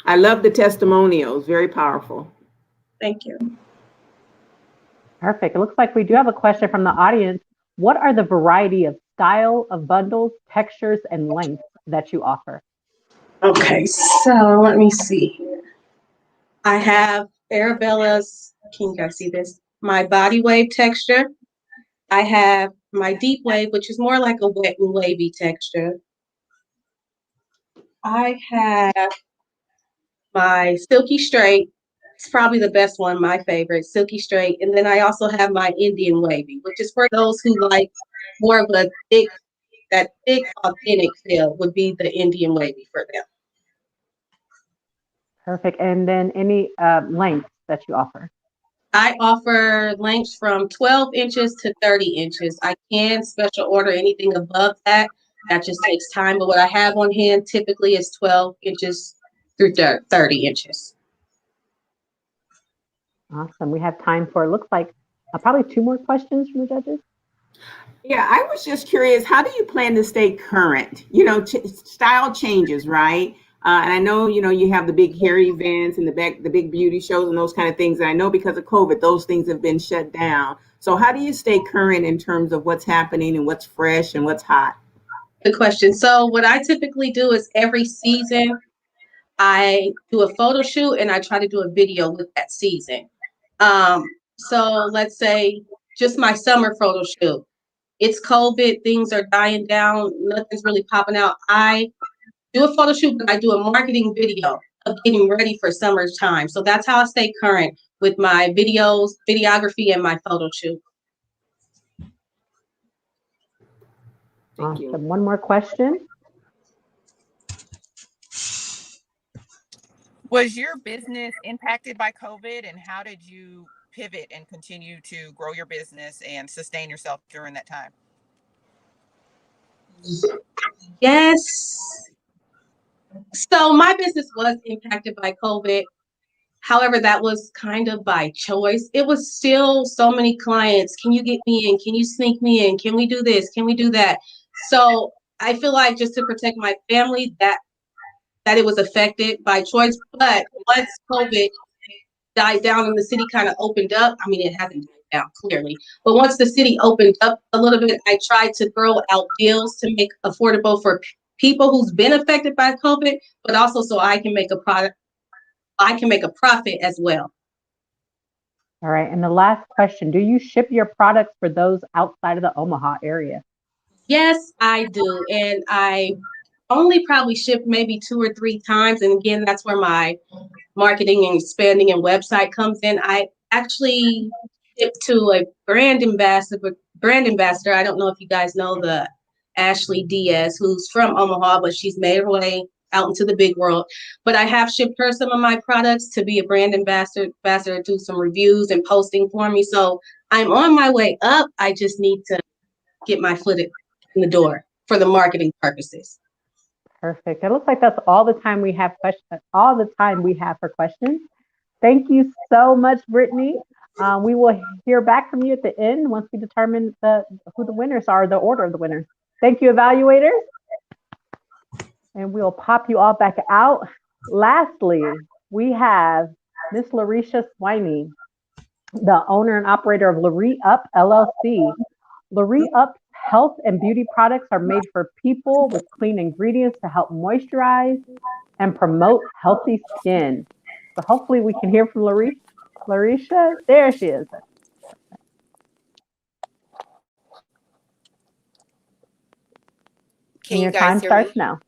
I love the testimonials. Very powerful. Thank you. Perfect. It looks like we do have a question from the audience. What are the variety of style of bundles, textures, and lengths that you offer? Okay, so let me see here. I have Arabella's, can you guys see this? My body wave texture. I have my deep wave, which is more like a wet and wavy texture. I have my silky straight, It's probably the best one, my favorite, Silky Straight. And then I also have my Indian Wavy, which is for those who like more of a thick, authentic feel would be the Indian Wavy for them. Perfect. And then any lengths that you offer? I offer lengths from 12 inches to 30 inches. I can special order anything above that. That just takes time. But what I have on hand typically is 12 inches through 30 inches. Awesome. We have time for, it looks like probably 2 more questions from the judges. Yeah, I was just curious, how do you plan to stay current? You know, style changes, right? And I know, you know, you have the big hair events and the big beauty shows and those kind of things. And I know because of COVID, those things have been shut down. So how do you stay current in terms of what's happening and what's fresh and what's hot? Good question. So what I typically do is every season I do a photo shoot and I try to do a video with that season. So let's say just my summer photo shoot. It's COVID, things are dying down, nothing's really popping out. I do a photo shoot, but I do a marketing video of getting ready for summertime. So that's how I stay current with my videos, videography, and my photo shoot. Thank you. Awesome. One more question. Was your business impacted by COVID, and how did you pivot and continue to grow your business and sustain yourself during that time? Yes. So my business was impacted by COVID. However, that was kind of by choice. It was still so many clients. Can you get me in? Can you sneak me in? Can we do this? Can we do that? So I feel like just to protect my family, that it was affected by choice. But once COVID died down and the city kind of opened up, I mean, it hasn't died down clearly, but once the city opened up a little bit, I tried to throw out deals to make affordable for people who's been affected by COVID, but also so I can make a product, I can make a profit as well. All right. And the last question, do you ship your products for those outside of the Omaha area? Yes, I do. And I only probably ship maybe 2 or 3 times. And again, that's where my marketing and expanding and website comes in. I actually ship to a brand ambassador. I don't know if you guys know the Ashley Diaz, who's from Omaha, but she's made her way out into the big world. But I have shipped her some of my products to be a brand ambassador, do some reviews and posting for me. So I'm on my way up. I just need to get my foot in the door for the marketing purposes. Perfect. It looks like that's all the time we have for questions. Thank you so much, Brittany. We will hear back from you at the end once we determine who the winners are, the order of the winners. Thank you, evaluators. And we'll pop you all back out. Lastly, we have Miss Larisha Swiney, the owner and operator of Laree Up LLC. Laree Up's health and beauty products are made for people with clean ingredients to help moisturize and promote healthy skin. So hopefully we can hear from Larisha. There she is. Can Your you guys time hear starts me? now.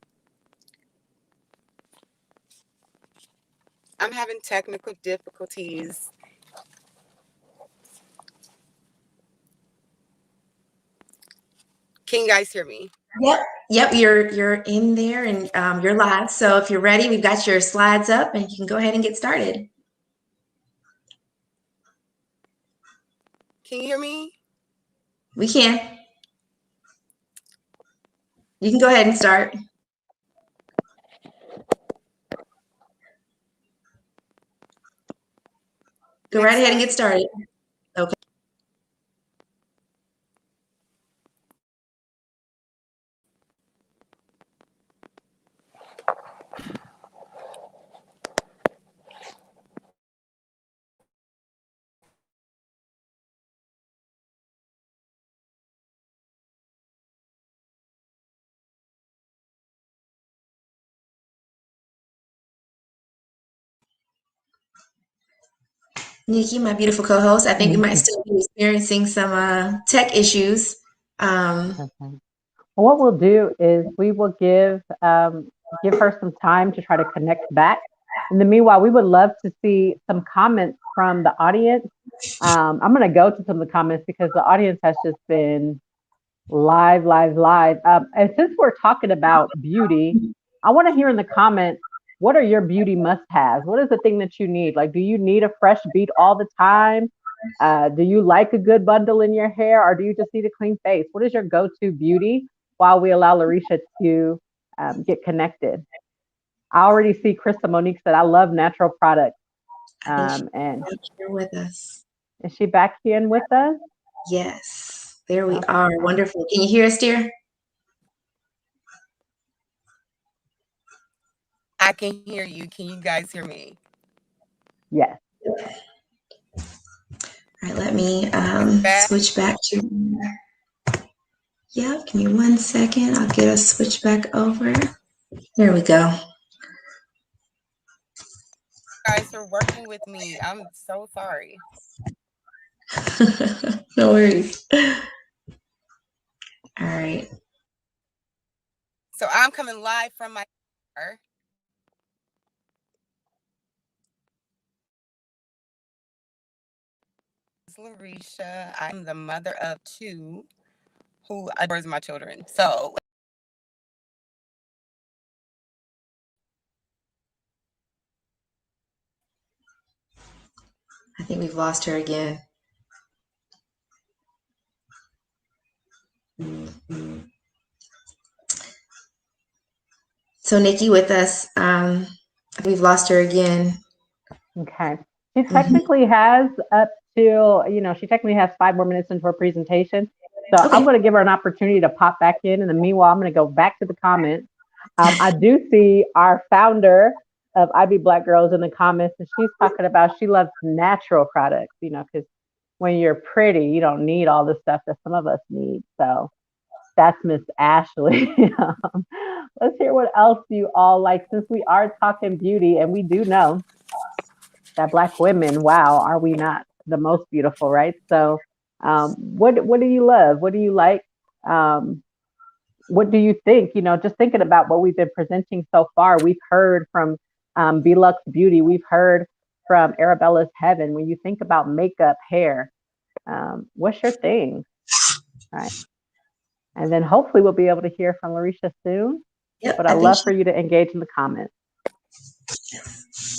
I'm having technical difficulties. Can you guys hear me? Yep, you're in there and you're live. So if you're ready, we've got your slides up and you can go ahead and get started. Can you hear me? We can. You can go ahead and start. Go right ahead and get started. Okay. Nikki, my beautiful co-host, I think we might still be experiencing some tech issues. Okay. Well, what we'll do is we will give her some time to try to connect back. In the meanwhile, we would love to see some comments from the audience. I'm going to go to some of the comments because the audience has just been live, live, live. And since we're talking about beauty, I want to hear in the comments, what are your beauty must-haves? What is the thing that you need? Like, do you need a fresh beat all the time? Do you like a good bundle in your hair, or do you just need a clean face? What is your go-to beauty while we allow Larisha to get connected? I already see Krista Monique said, I love natural products. I think she's And here with us. is she back in with us? Yes, there we Okay. are. Wonderful. Can you hear us, dear? I can hear you. Can you guys hear me? Yes. All right, let me switch back to. Yeah, give me 1 second. I'll get us switched back over. There we go. You guys are working with me. I'm so sorry. No worries. All right. So I'm coming live from my car. Larisha. I'm the mother of 2 who adores my children. So I think we've lost her again. So Nikki with us, we've lost her again. Okay. She technically has up till, she technically has 5 more minutes into her presentation. So Okay. I'm going to give her an opportunity to pop back in. In the meanwhile, I'm going to go back to the comments. I do see our founder of IB Black Girls in the comments, and she's talking about she loves natural products, because when you're pretty, you don't need all the stuff that some of us need. So that's Miss Ashley. Let's hear what else you all like, since we are talking beauty, and we do know that Black women, wow, are we not the most beautiful, right? So, what do you love? What do you like? What do you think? Just thinking about what we've been presenting so far, we've heard from Belux Beauty, we've heard from Arabella's Heaven. When you think about makeup, hair, what's your thing, right? And then hopefully we'll be able to hear from Larisha soon. Yep, But I I'd think love for you to engage in the comments.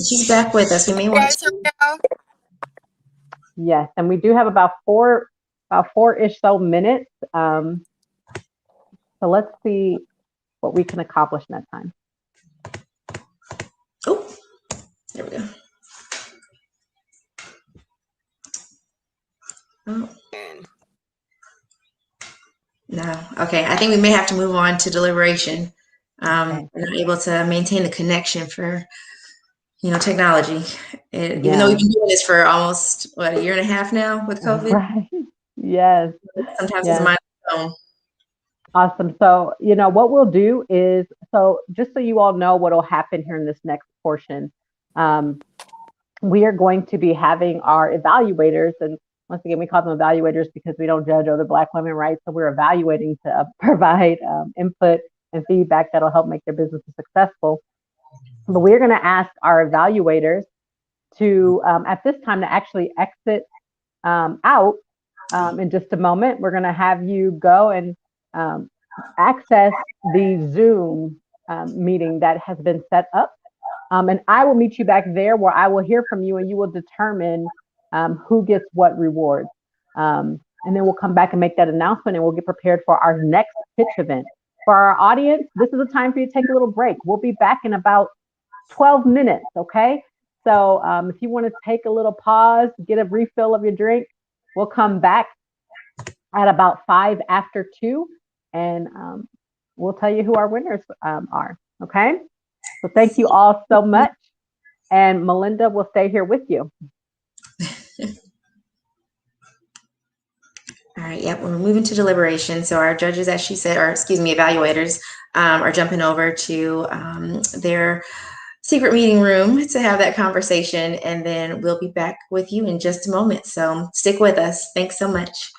she's back with us. We may want to. Yes, and we do have about four-ish so minutes. So let's see what we can accomplish in that time. Oh, there we go. Oh. No. Okay. I think we may have to move on to deliberation. Okay. We're not able to maintain the connection for, technology. Even though Yeah. we've been doing this for almost, a year and a half now with COVID. Right. Yes. Sometimes Yes. it's my phone. Awesome. So, what we'll do is, just so you all know what will happen here in this next portion, we are going to be having our evaluators. And once again, we call them evaluators because we don't judge other Black women, right? So we're evaluating to provide input and feedback that'll help make their businesses successful. But we're going to ask our evaluators to, at this time, to actually exit out in just a moment. We're going to have you go and access the Zoom meeting that has been set up. And I will meet you back there where I will hear from you and you will determine who gets what rewards. And then we'll come back and make that announcement and we'll get prepared for our next pitch event. For our audience, this is a time for you to take a little break. We'll be back in about 12 minutes, okay? So if you want to take a little pause, get a refill of your drink, we'll come back at about 5 after 2, and we'll tell you who our winners are, okay? So thank you all so much, and Melinda will stay here with you. All right, yep, we're moving to deliberation. So our judges, as she said, evaluators, are jumping over to their secret meeting room to have that conversation, and then we'll be back with you in just a moment. So stick with us. Thanks so much.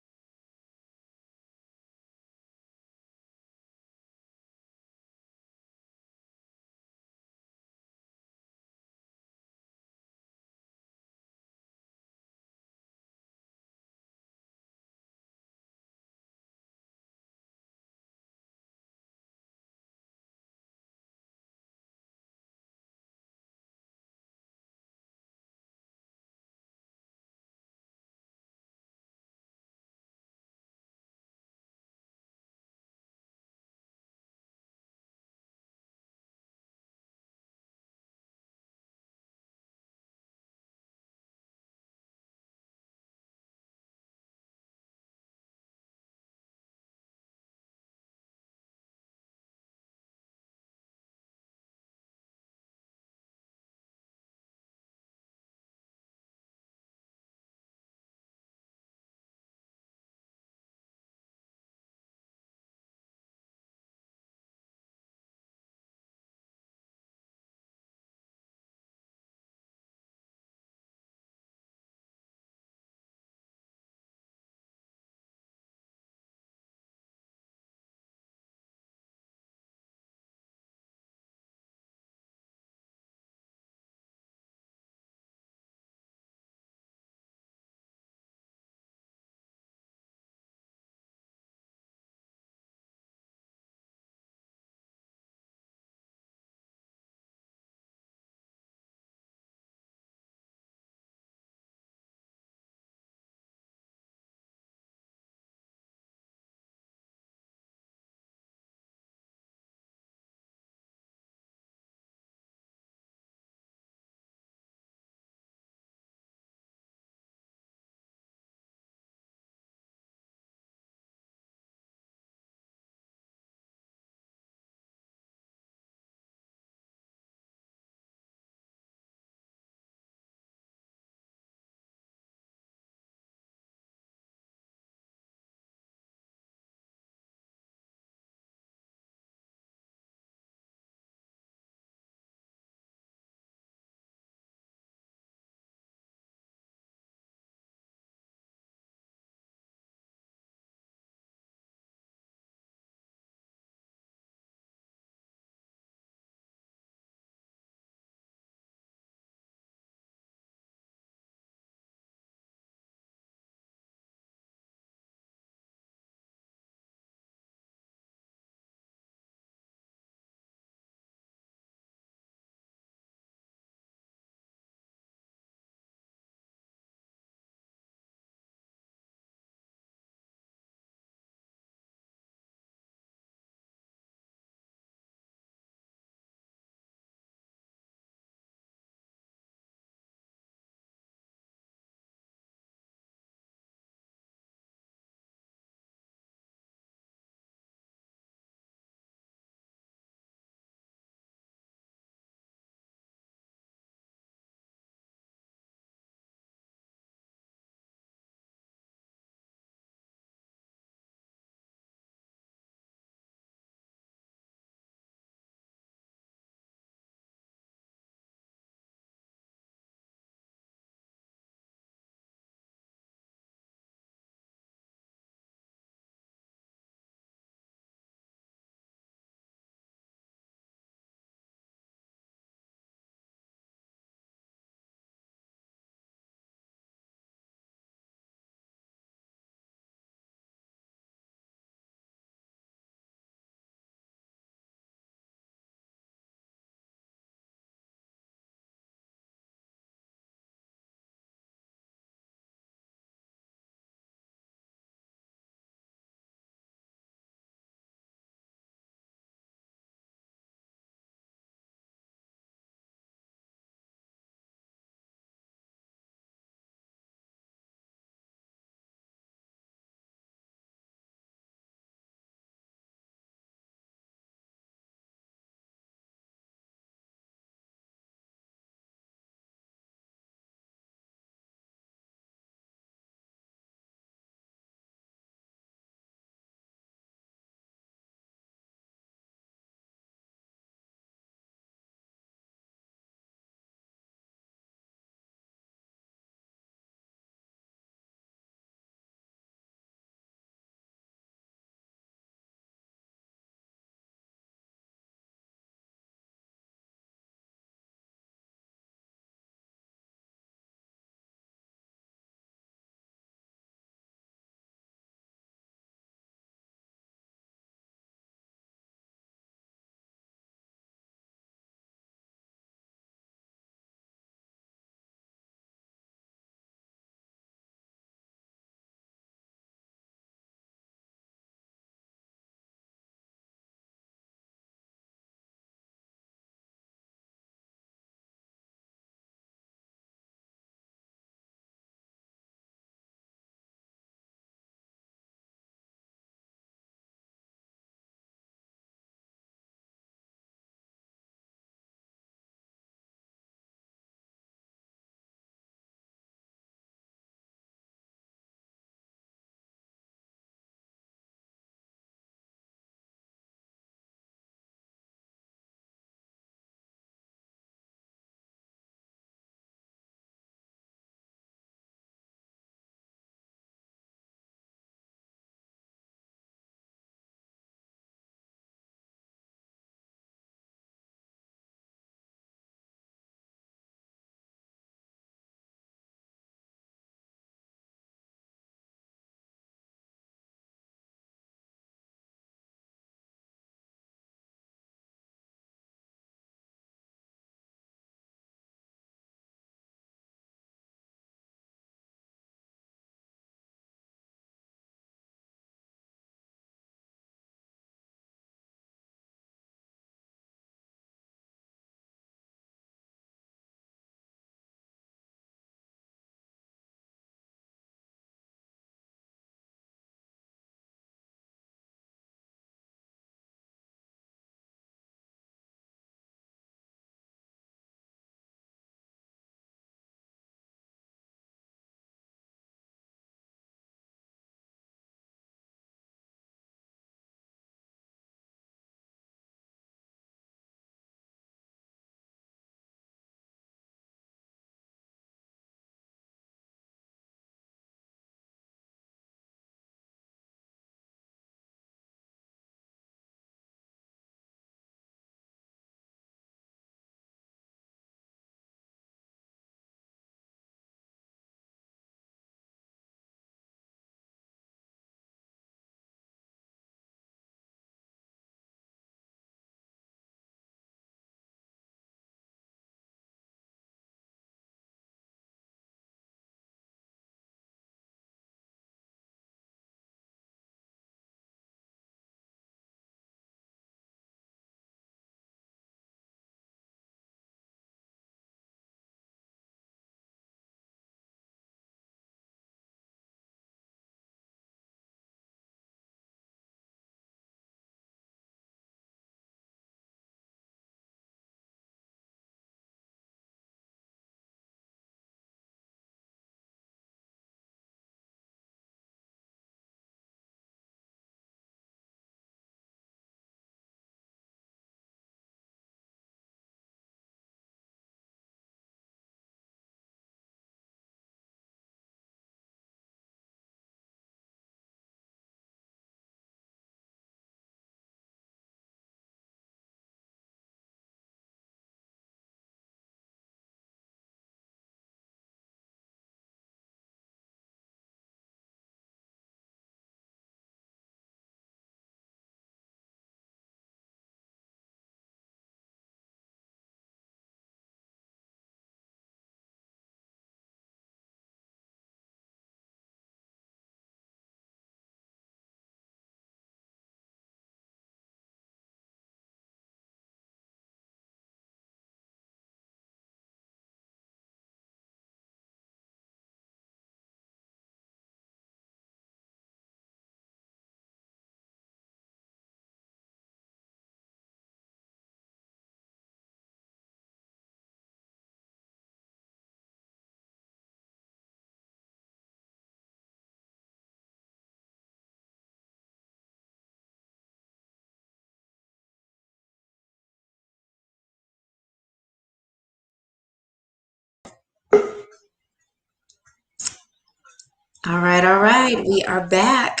All right, all right. We are back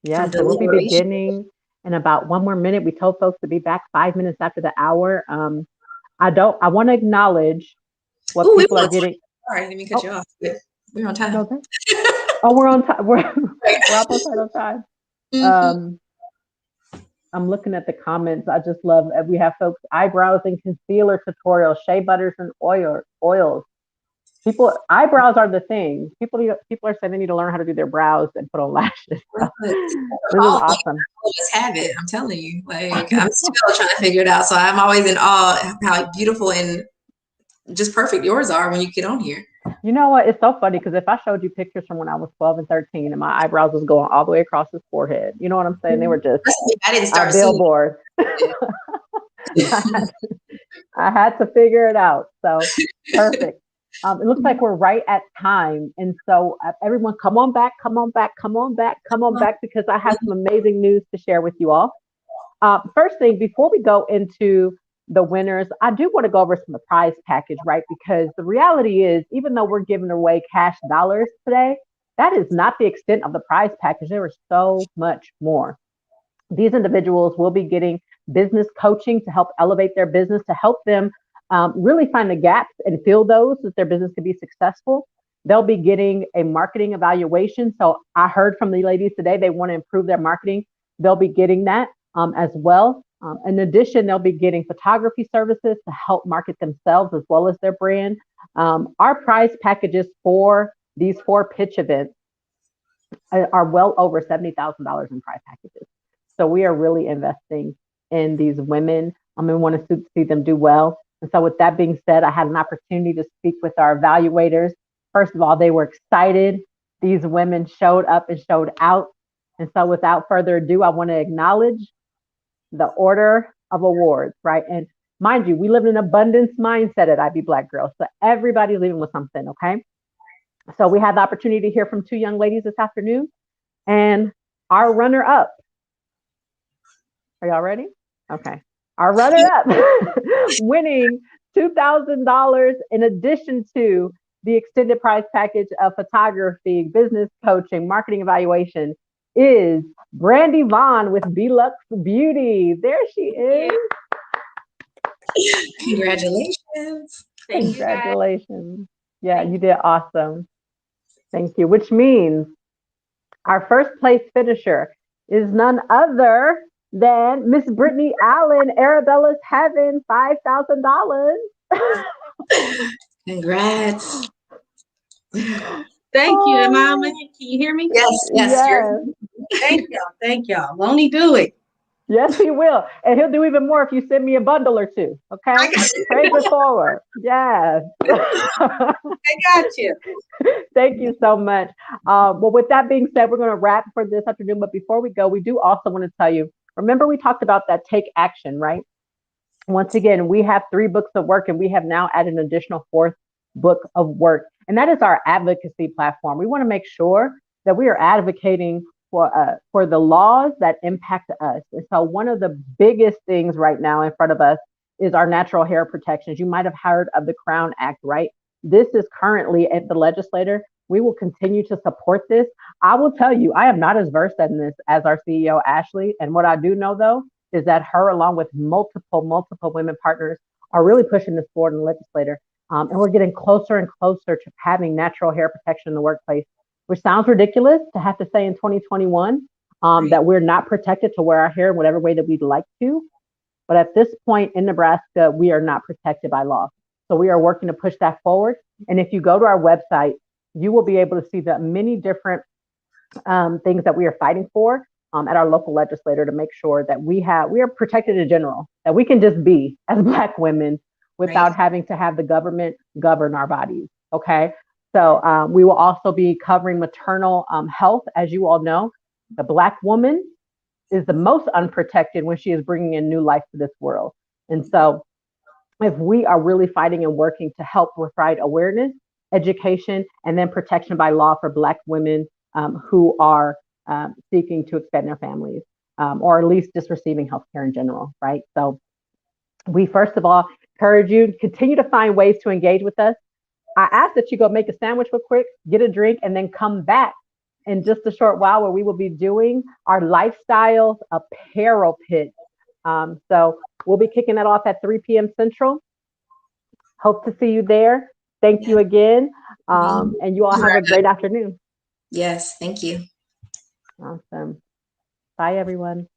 Yeah, from so we'll be deliberation. beginning in about one more minute. We told folks to be back 5 minutes after the hour. I want to acknowledge what Oh, we're people are on time. getting. Sorry, I didn't mean to cut Oh, you off, but we're on you know time. that? Oh, we're on time. We're almost right on time. Mhm. Um, I'm looking at the comments. I just love we have folks eyebrows and concealer tutorials, shea butters and oils. People eyebrows are the thing. People are saying they need to learn how to do their brows and put on lashes. So, this is All awesome. of us have it. I'm telling you. Like I'm still trying to figure it out. So I'm always in awe of how beautiful and just perfect yours are when you get on here. You know what? It's so funny because if I showed you pictures from when I was 12 and 13 and my eyebrows was going all the way across his forehead, you know what I'm saying? They were just I didn't a start seeing billboard. I had to figure it out. So perfect. It looks like we're right at time. And so everyone, come on back, come on back, come on back, come on back, because I have some amazing news to share with you all. First thing, before we go into the winners, I do want to go over some of the prize package, right? Because the reality is, even though we're giving away cash dollars today, that is not the extent of the prize package. There is so much more. These individuals will be getting business coaching to help elevate their business, to help them really find the gaps and fill those so that their business can be successful. They'll be getting a marketing evaluation. So I heard from the ladies today, they want to improve their marketing. They'll be getting that as well. In addition, they'll be getting photography services to help market themselves as well as their brand. Our prize packages for these 4 pitch events are well over $70,000 in prize packages. So we are really investing in these women. We want to see them do well. And so with that being said, I had an opportunity to speak with our evaluators. First of all, they were excited. These women showed up and showed out. And so without further ado, I want to acknowledge the order of awards, right? And mind you, we live in an abundance mindset at IB Black Girls. So everybody's leaving with something, okay? So we had the opportunity to hear from 2 young ladies this afternoon. And our runner up, are y'all ready? Okay. Our runner up winning $2,000 in addition to the extended prize package of photography, business coaching, marketing evaluation is Brandy Vaughn with Belux Beauty. There she is. Congratulations. Thank you guys. Congratulations. Yeah, Thank you did awesome. Thank you. Which means our first place finisher is none other than Miss Brittany Allen. Arabella's having $5,000. Congrats. Thank you. Am I on? Can you hear me? Yes, yes, Yes. Thank y'all. Thank y'all. Won't he do it? Yes, he will. And he'll do even more if you send me a bundle or two. Okay? Praise it forward. Yes. I got you. Thank you so much. Well, with that being said, we're going to wrap for this afternoon. But before we go, we do also want to tell you, remember we talked about that take action, right? Once again, we have 3 books of work and we have now added an additional 4th book of work. And that is our advocacy platform. We want to make sure that we are advocating for the laws that impact us. And so one of the biggest things right now in front of us is our natural hair protections. You might have heard of the Crown Act, right? This is currently at the legislature. We will continue to support this. I will tell you, I am not as versed in this as our CEO, Ashley. And what I do know, though, is that her, along with multiple women partners, are really pushing this forward in the legislature. And we're getting closer and closer to having natural hair protection in the workplace, which sounds ridiculous to have to say in 2021 that we're not protected to wear our hair in whatever way that we'd like to. But at this point in Nebraska, we are not protected by law. So we are working to push that forward. And if you go to our website, you will be able to see the many different things that we are fighting for at our local legislator to make sure that we are protected in general, that we can just be as Black women without having to have the government govern our bodies. Okay. So we will also be covering maternal health. As you all know, the Black woman is the most unprotected when she is bringing in new life to this world. And so if we are really fighting and working to help provide awareness, education, and then protection by law for Black women who are seeking to expand their families or at least just receiving healthcare in general, right? So we first of all encourage you to continue to find ways to engage with us. I ask that you go make a sandwich real quick, get a drink, and then come back in just a short while where we will be doing our lifestyles apparel pit. So we'll be kicking that off at 3 p.m. Central. Hope to see you there. Thank you again. And you all have a great afternoon. Yes, thank you. Awesome. Bye, everyone.